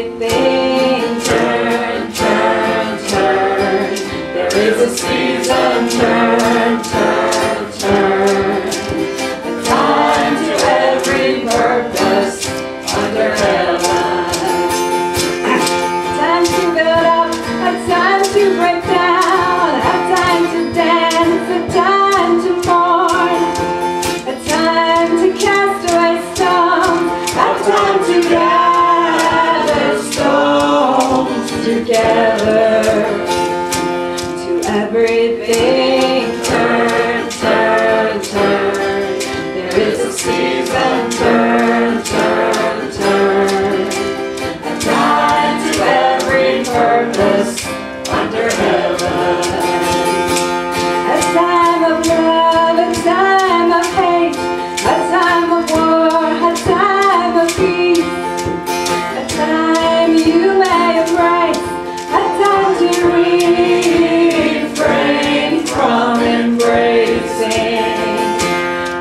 everything turn, turn, turn. There is a season, turn, turn, turn. A time to every purpose under heaven. Time to build up, a time to break down, a time to dance, a time to mourn, a time to cast away stones, a time to gather stones together. To everything turn, turn, turn. There is a season, turn, turn, turn. A time to every purpose under heaven. A time of love, a time of hate, a time of war, a time of peace, a time you may embrace, a time to refrain from embracing.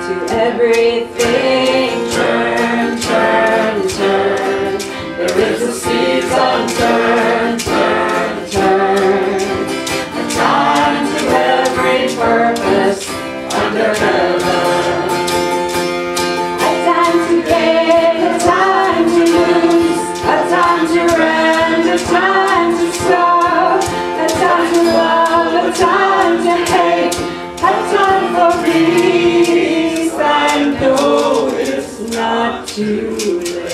To everything turn, turn, turn. There is a season, turn, turn, turn. A time to every purpose under heaven. A time to gain, a time to lose, a time to rend, a time to sow, a time to love, a time to hate, a time for peace. I know it's not too late.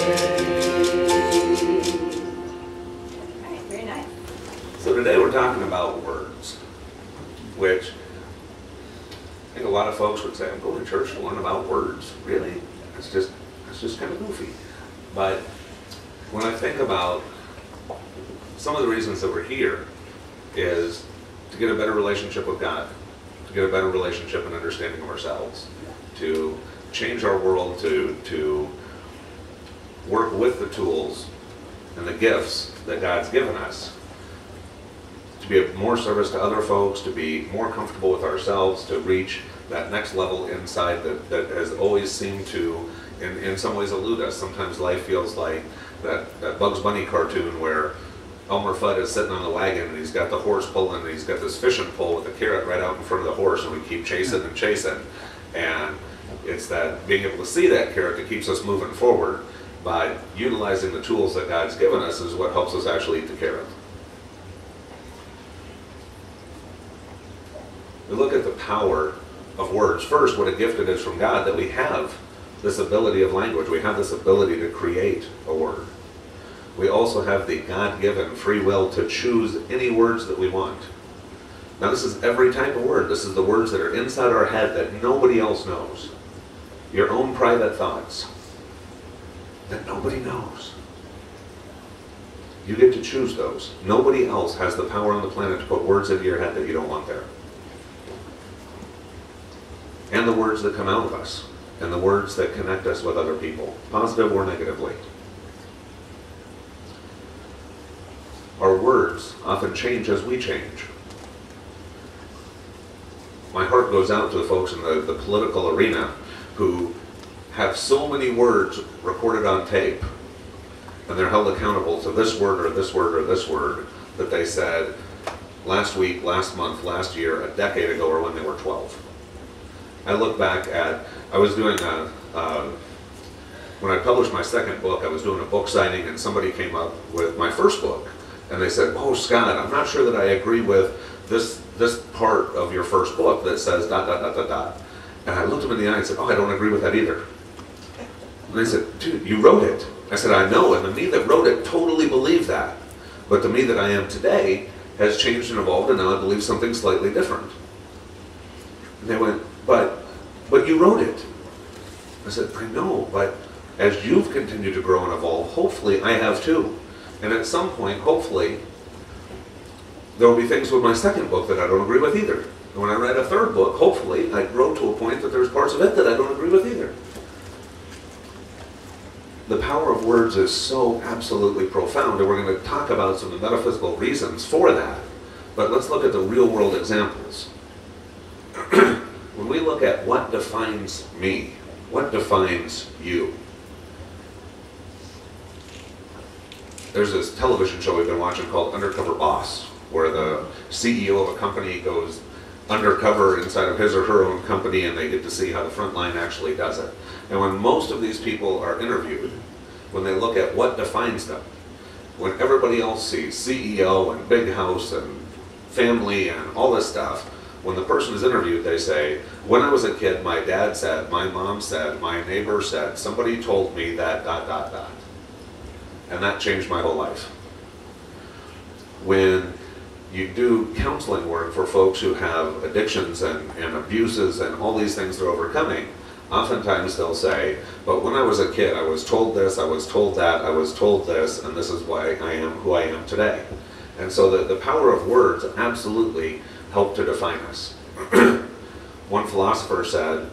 Alright, very nice. So today we're talking about words, which I think a lot of folks would say, I'm going to church to learn about words. Really? It's just kind of goofy. But when I think about some of the reasons that we're here is to get a better relationship with God, to get a better relationship and understanding of ourselves, to change our world, to work with the tools and the gifts that God's given us, to be of more service to other folks, to be more comfortable with ourselves, to reach that next level inside that has always seemed to, in some ways, elude us. Sometimes life feels like that Bugs Bunny cartoon where Elmer Fudd is sitting on the wagon and he's got the horse pulling and he's got this fishing pole with a carrot right out in front of the horse, and we keep chasing and chasing. And it's that being able to see that carrot that keeps us moving forward. By utilizing the tools that God's given us is what helps us actually eat the carrot. We look at the power of words. First, what a gift it is from God that we have this ability of language. We have this ability to create a word. We also have the God-given free will to choose any words that we want. Now this is every type of word. This is the words that are inside our head that nobody else knows. Your own private thoughts that nobody knows. You get to choose those. Nobody else has the power on the planet to put words into your head that you don't want there. And the words that come out of us, and the words that connect us with other people, positive or negatively. Our words often change as we change. My heart goes out to the folks in the political arena who have so many words recorded on tape, and they're held accountable to this word or this word or this word that they said last week, last month, last year, a decade ago, or when they were 12. I look back at, I was doing when I published my second book, I was doing a book signing and somebody came up with my first book. And they said, oh, Scott, I'm not sure that I agree with this part of your first book that says ... And I looked them in the eye and said, oh, I don't agree with that either. And they said, dude, you wrote it. I said, I know, and the me that wrote it totally believed that. But the me that I am today has changed and evolved, and now I believe something slightly different. And they went, but you wrote it. I said, I know, but as you've continued to grow and evolve, hopefully I have too. And at some point, hopefully, there will be things with my second book that I don't agree with either. And when I write a third book, hopefully, I grow to a point that there's parts of it that I don't agree with either. The power of words is so absolutely profound, and we're going to talk about some of the metaphysical reasons for that. But let's look at the real-world examples. When we look at what defines me, what defines you, there's this television show we've been watching called Undercover Boss, where the CEO of a company goes undercover inside of his or her own company, and they get to see how the front line actually does it. And when most of these people are interviewed, when they look at what defines them, when everybody else sees CEO and big house and family and all this stuff, when the person is interviewed, they say, when I was a kid, my dad said, my mom said, my neighbor said, somebody told me that, ... And that changed my whole life. When you do counseling work for folks who have addictions and abuses and all these things they're overcoming, oftentimes they'll say, but when I was a kid, I was told this, I was told that, I was told this, and this is why I am who I am today. And so the power of words absolutely help to define us. One philosopher said,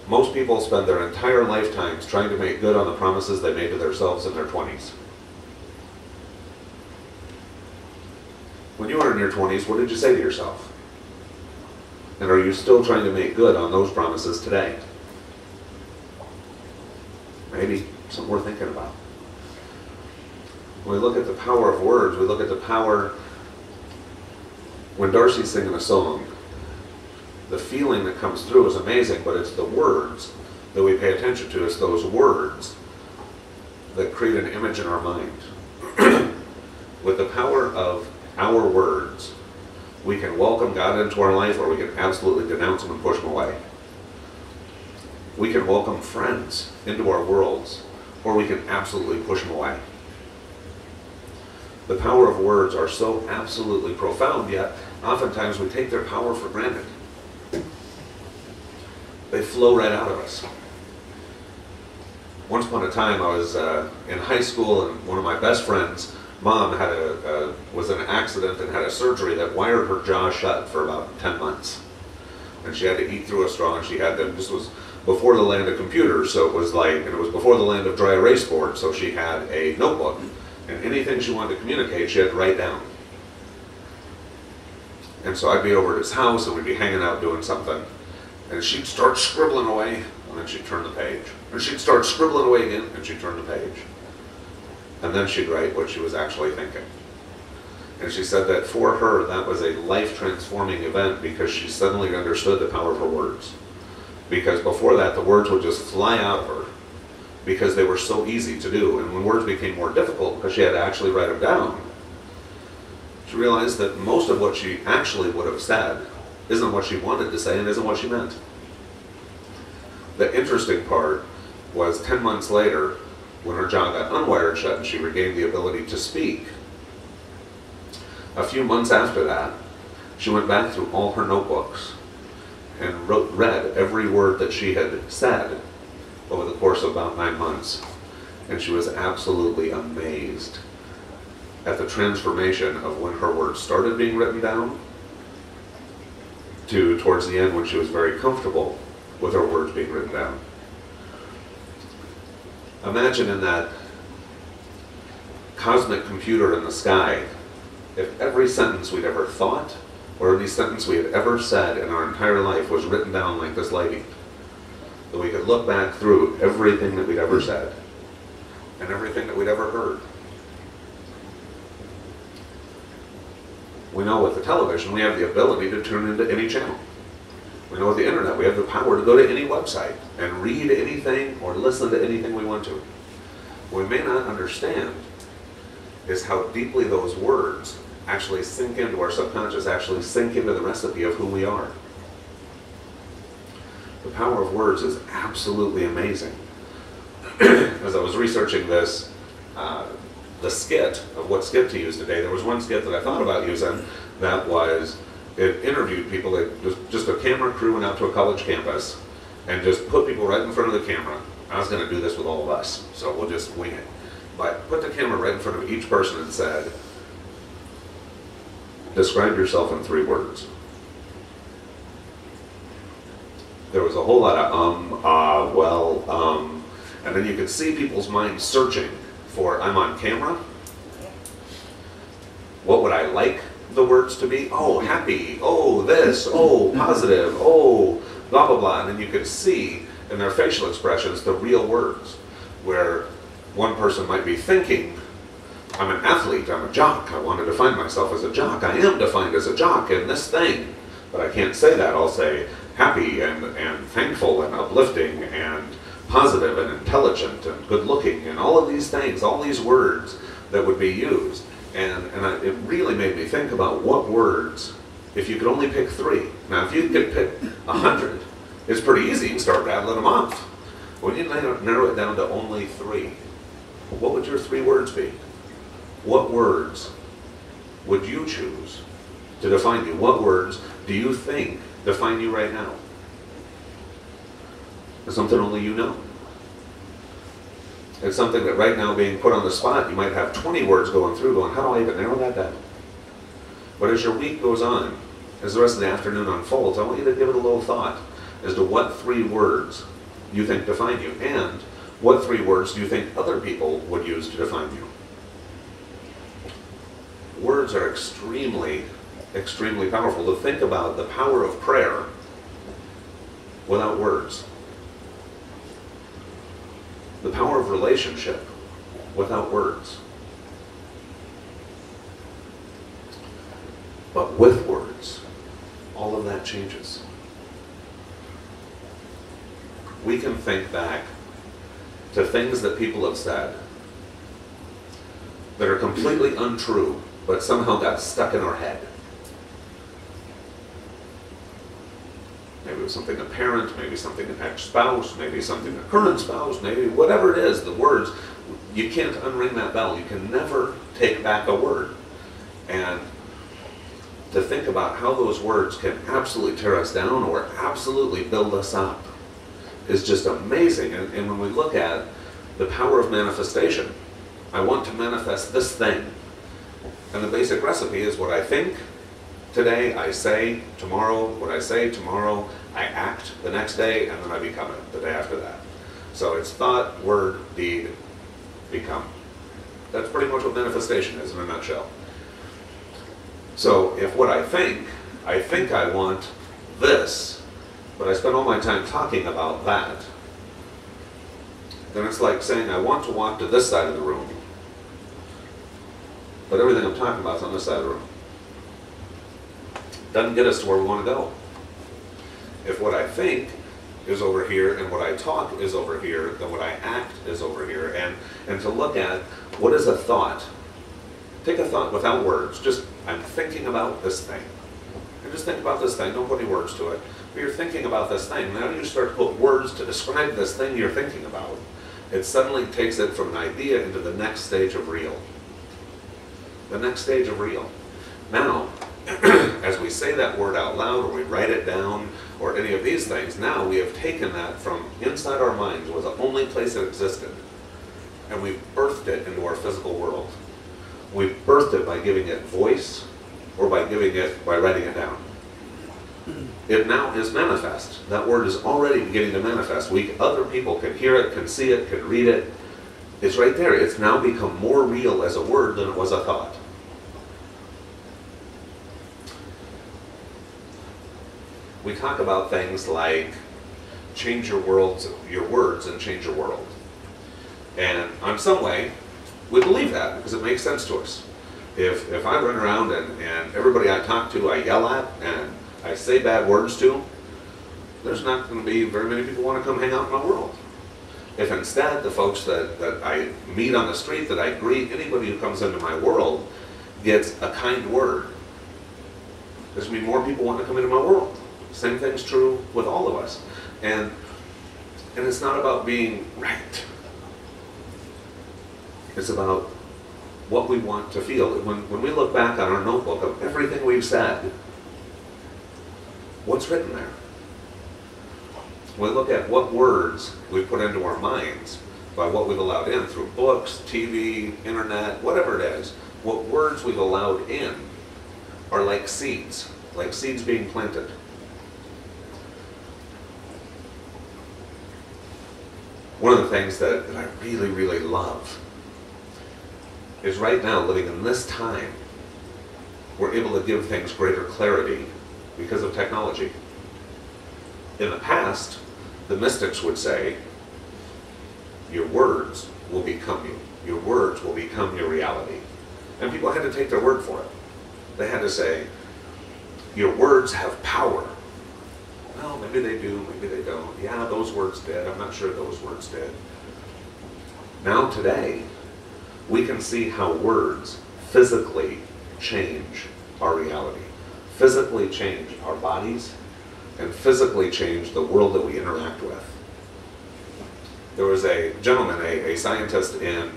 most people spend their entire lifetimes trying to make good on the promises they made to themselves in their 20s. When you were in your 20s, what did you say to yourself? And are you still trying to make good on those promises today? Maybe something worth thinking about. When we look at the power of words, we look at the power. When Darcy's singing a song, the feeling that comes through is amazing, but it's the words that we pay attention to. It's those words that create an image in our mind. With the power of our words, we can welcome God into our life, or we can absolutely denounce Him and push Him away. We can welcome friends into our worlds, or we can absolutely push them away. The power of words are so absolutely profound, yet oftentimes we take their power for granted. They flow right out of us. Once upon a time, I was in high school, and one of my best friends' mom had was in an accident and had a surgery that wired her jaw shut for about 10 months. And she had to eat through a straw, and she had to, this was before the land of computers, so it was like, and it was before the land of dry erase boards, so she had a notebook, and anything she wanted to communicate, she had to write down. And so I'd be over at his house, and we'd be hanging out doing something, and she'd start scribbling away, and then she'd turn the page. And she'd start scribbling away again, and she'd turn the page. And then she'd write what she was actually thinking. And she said that for her, that was a life-transforming event, because she suddenly understood the power of her words. Because before that, the words would just fly out of her, because they were so easy to do. And when words became more difficult, because she had to actually write them down, she realized that most of what she actually would have said isn't what she wanted to say and isn't what she meant. The interesting part was 10 months later, when her jaw got unwired shut and she regained the ability to speak, a few months after that, she went back through all her notebooks and read every word that she had said over the course of about 9 months. And she was absolutely amazed at the transformation of when her words started being written down to towards the end when she was very comfortable with her words being written down. Imagine in that cosmic computer in the sky, if every sentence we'd ever thought or any sentence we had ever said in our entire life was written down like this lady, that we could look back through everything that we'd ever said and everything that we'd ever heard. We know with the television we have the ability to tune into any channel. We know with the internet we have the power to go to any website and read anything or listen to anything we want to. What we may not understand is how deeply those words actually sink into our subconscious, actually sink into the recipe of who we are. The power of words is absolutely amazing. As I was researching this, the skit of what skit to use today, there was one skit that I thought about using that was, it interviewed people, just a camera crew went out to a college campus and just put people right in front of the camera. I was going to do this with all of us, so we'll just wing it. But put the camera right in front of each person and said, describe yourself in 3 words. There was a whole lot of and then you could see people's minds searching for, I'm on camera. What would I like the words to be? Oh, happy. Oh, this. Oh, positive. Oh, blah, blah, blah. And then you could see in their facial expressions the real words, where one person might be thinking I'm an athlete, I'm a jock, I want to define myself as a jock, I am defined as a jock in this thing. But I can't say that. I'll say happy and thankful and uplifting and positive and intelligent and good looking and all of these things, all these words that would be used. It really made me think about what words, if you could only pick 3. Now if you could pick 100, it's pretty easy, you can start rattling them off. When you narrow it down to only 3, what would your 3 words be? What words would you choose to define you? What words do you think define you right now? It's something only you know. It's something that right now, being put on the spot, you might have 20 words going through going, how do I even narrow that down? But as your week goes on, as the rest of the afternoon unfolds, I want you to give it a little thought as to what 3 words you think define you, and what 3 words do you think other people would use to define you. Words are extremely, extremely powerful. To think about the power of prayer without words. The power of relationship without words. But with words, all of that changes. We can think back to things that people have said that are completely untrue, but somehow got stuck in our head. Maybe it was something a parent, maybe something an ex-spouse, maybe something a current spouse, maybe whatever it is, the words, you can't unring that bell. You can never take back a word. And to think about how those words can absolutely tear us down or absolutely build us up is just amazing. And when we look at the power of manifestation, I want to manifest this thing. And the basic recipe is what I think today, I say tomorrow, what I say tomorrow, I act the next day, and then I become it the day after that. So it's thought, word, deed, become. That's pretty much what manifestation is in a nutshell. So if what I think I want this, but I spend all my time talking about that, then it's like saying I want to walk to this side of the room, but everything I'm talking about is on this side of the room. Doesn't get us to where we want to go. If what I think is over here and what I talk is over here, then what I act is over here. And to look at what is a thought. Take a thought without words. Just, I'm thinking about this thing. And just think about this thing. Don't put any words to it. But you're thinking about this thing. Now you start to put words to describe this thing you're thinking about. It suddenly takes it from an idea into the next stage of real. The next stage of real. Now, as we say that word out loud, or we write it down, or any of these things, now we have taken that from inside our minds, was the only place it existed, and we've birthed it into our physical world. We've birthed it by giving it voice, or by writing it down. It now is manifest. That word is already beginning to manifest. Other people can hear it, can see it, can read it. It's right there. It's now become more real as a word than it was a thought. We talk about things like change your words and change your world. And in some way, we believe that because it makes sense to us. If I run around and everybody I talk to I yell at and I say bad words to, there's not going to be very many people who want to come hang out in my world. If instead the folks that I meet on the street, that I greet, anybody who comes into my world gets a kind word, there's going to be more people wanting to come into my world. Same thing's true with all of us. And it's not about being right. It's about what we want to feel. When we look back on our notebook of everything we've said, what's written there? When we look at what words we put into our minds by what we've allowed in through books, TV, internet, whatever it is, what words we've allowed in are like seeds being planted. One of the things that I really, really love is right now, living in this time, we're able to give things greater clarity because of technology. In the past, the mystics would say, your words will become you. Your words will become your reality. And people had to take their word for it. They had to say, your words have power. Well, maybe they do, maybe they don't. Yeah, those words did. I'm not sure those words did. Now today, we can see how words physically change our reality, physically change our bodies, and physically change the world that we interact with. There was a gentleman, a scientist in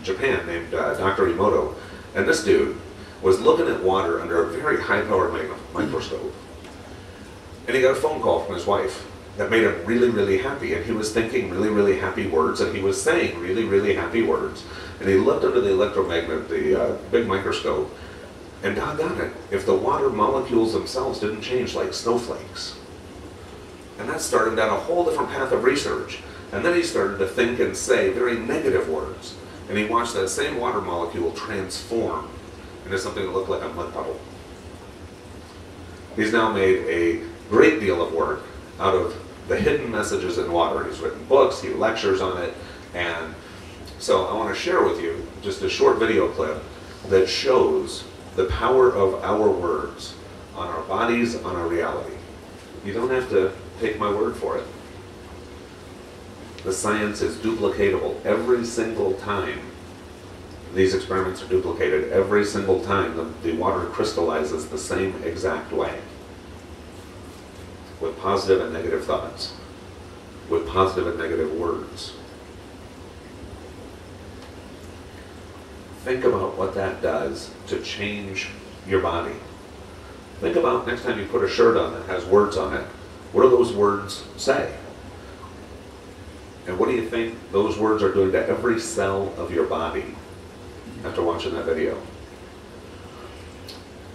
Japan named Dr. Emoto, and this dude was looking at water under a very high-powered microscope. And he got a phone call from his wife that made him really, really happy. And he was thinking really, really happy words, and he was saying really, really happy words. And he looked under the electromagnet, the big microscope, and doggone it, if the water molecules themselves didn't change like snowflakes. And that started down a whole different path of research. And then he started to think and say very negative words. And he watched that same water molecule transform into something that looked like a mud puddle. He's now made a great deal of work out of the hidden messages in water. He's written books, he lectures on it, and so I want to share with you just a short video clip that shows the power of our words on our bodies, on our reality. You don't have to take my word for it. The science is duplicatable every single time. These experiments are duplicated every single time the water crystallizes the same exact way. With positive and negative thoughts. With positive and negative words. Think about what that does to change your body. Think about next time you put a shirt on that has words on it. What do those words say? And what do you think those words are doing to every cell of your body after watching that video?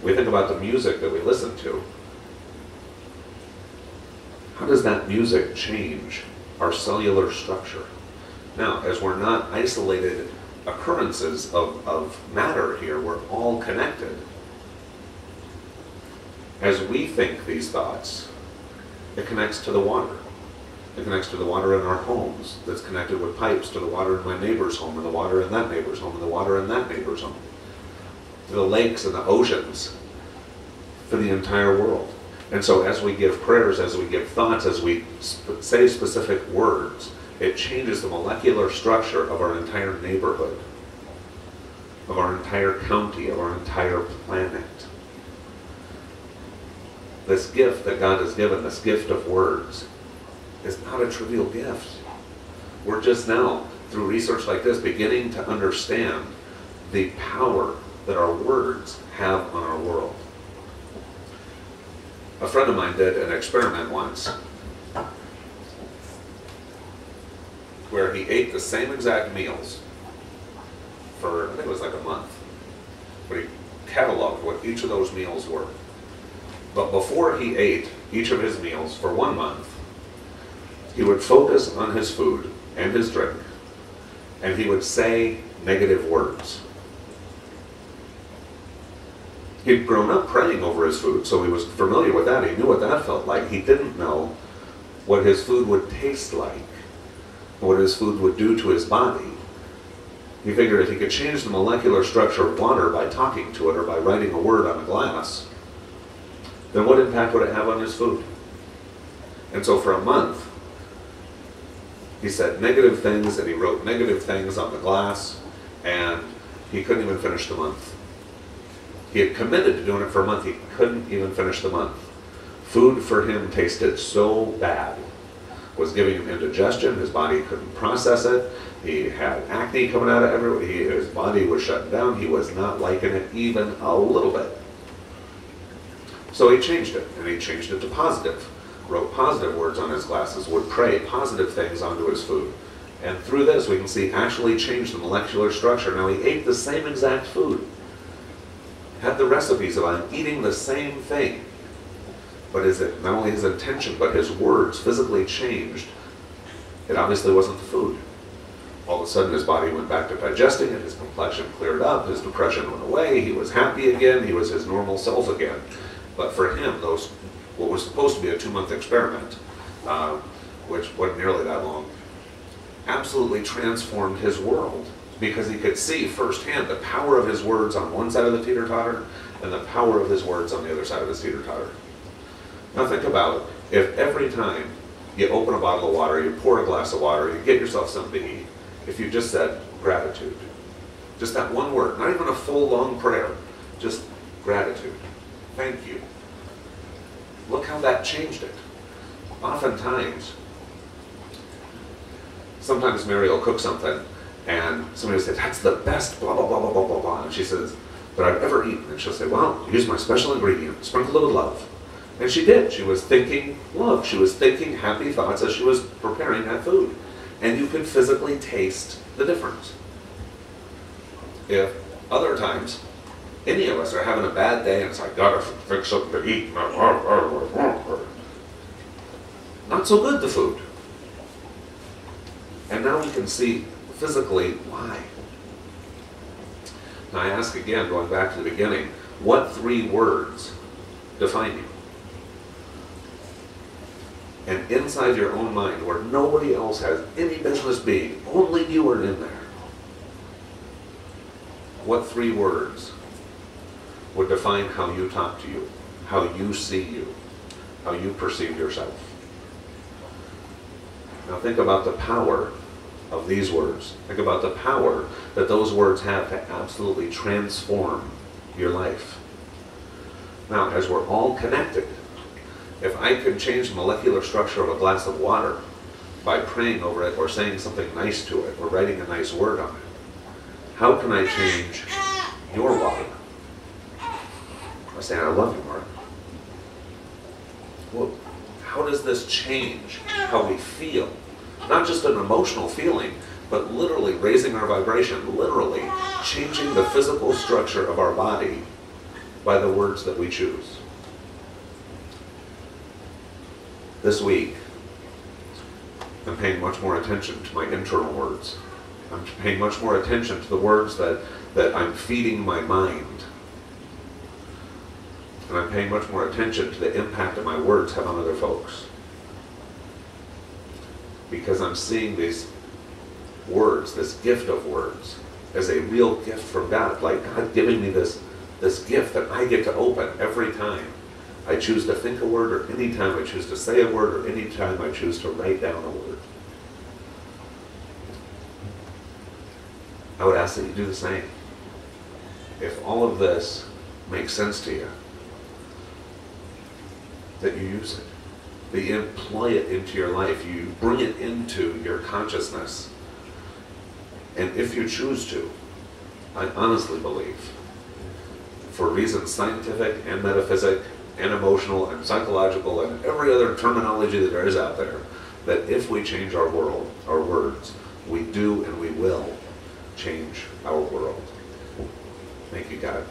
We think about the music that we listen to. How does that music change our cellular structure? Now, as we're not isolated occurrences of matter here, we're all connected. As we think these thoughts, it connects to the water. It connects to the water in our homes, that's connected with pipes to the water in my neighbor's home, and the water in that neighbor's home, and the water in that neighbor's home. To the lakes and the oceans, for the entire world. And so as we give prayers, as we give thoughts, as we say specific words, it changes the molecular structure of our entire neighborhood, of our entire county, of our entire planet. This gift that God has given, this gift of words, is not a trivial gift. We're just now, through research like this, beginning to understand the power that our words have on our world. A friend of mine did an experiment once where he ate the same exact meals for, I think it was like a month, but he cataloged what each of those meals were. But before he ate each of his meals for 1 month, he would focus on his food and his drink, and he would say negative words. He'd grown up praying over his food, so he was familiar with that. He knew what that felt like. He didn't know what his food would taste like, what his food would do to his body. He figured if he could change the molecular structure of water by talking to it or by writing a word on a glass, then what impact would it have on his food? And so for a month, he said negative things and he wrote negative things on the glass, and he couldn't even finish the month. He had committed to doing it for a month. He couldn't even finish the month. Food for him tasted so bad, was giving him indigestion. His body couldn't process it. He had acne coming out of everywhere. His body was shutting down. He was not liking it even a little bit. So he changed it, and he changed it to positive. Wrote positive words on his glasses, would pray positive things onto his food. And through this, we can see actually change the molecular structure. Now, he ate the same exact food. Had the recipes of I'm eating the same thing. But is it not only his intention, but his words physically changed? It obviously wasn't the food. All of a sudden his body went back to digesting it, his complexion cleared up, his depression went away, he was happy again, he was his normal self again. But for him, what was supposed to be a 2-month experiment, which wasn't nearly that long, absolutely transformed his world. because he could see firsthand the power of his words on one side of the teeter-totter and the power of his words on the other side of the teeter-totter. Now think about if every time you open a bottle of water, you pour a glass of water, you get yourself something to eat, if you just said gratitude, just that one word, not even a full long prayer, just gratitude, thank you. Look how that changed it. Oftentimes, sometimes Mary will cook something and somebody will say, that's the best blah, blah, blah, blah, blah, blah, blah. And she says, that I've ever eaten. And she'll say, well, use my special ingredient, sprinkle it with love. And she did. She was thinking love. She was thinking happy thoughts as she was preparing that food. And you can physically taste the difference. If other times, any of us are having a bad day and it's like, gotta fix something to eat. Not so good, the food. And now we can see physically why. Now I ask again, going back to the beginning, what 3 words define you? And inside your own mind, where nobody else has any business being, only you are in there. What 3 words would define how you talk to you, how you see you, how you perceive yourself? Now think about the power of these words. Think about the power that those words have to absolutely transform your life. Now, as we're all connected, if I could change the molecular structure of a glass of water by praying over it or saying something nice to it or writing a nice word on it, how can I change your water? By saying, I love you, Mark. Well, how does this change how we feel? Not just an emotional feeling, but literally raising our vibration, literally changing the physical structure of our body by the words that we choose. This week, I'm paying much more attention to my internal words. I'm paying much more attention to the words that I'm feeding my mind. And I'm paying much more attention to the impact that my words have on other folks. Because I'm seeing these words, this gift of words, as a real gift from God. Like God giving me this gift that I get to open every time I choose to think a word, or any time I choose to say a word, or any time I choose to write down a word. I would ask that you do the same. If all of this makes sense to you, that you use it, that you employ it into your life, you bring it into your consciousness. And if you choose to, I honestly believe, for reasons scientific and metaphysic and emotional and psychological and every other terminology that there is out there, that if we change our world, our words, we do and we will change our world. Thank you, God.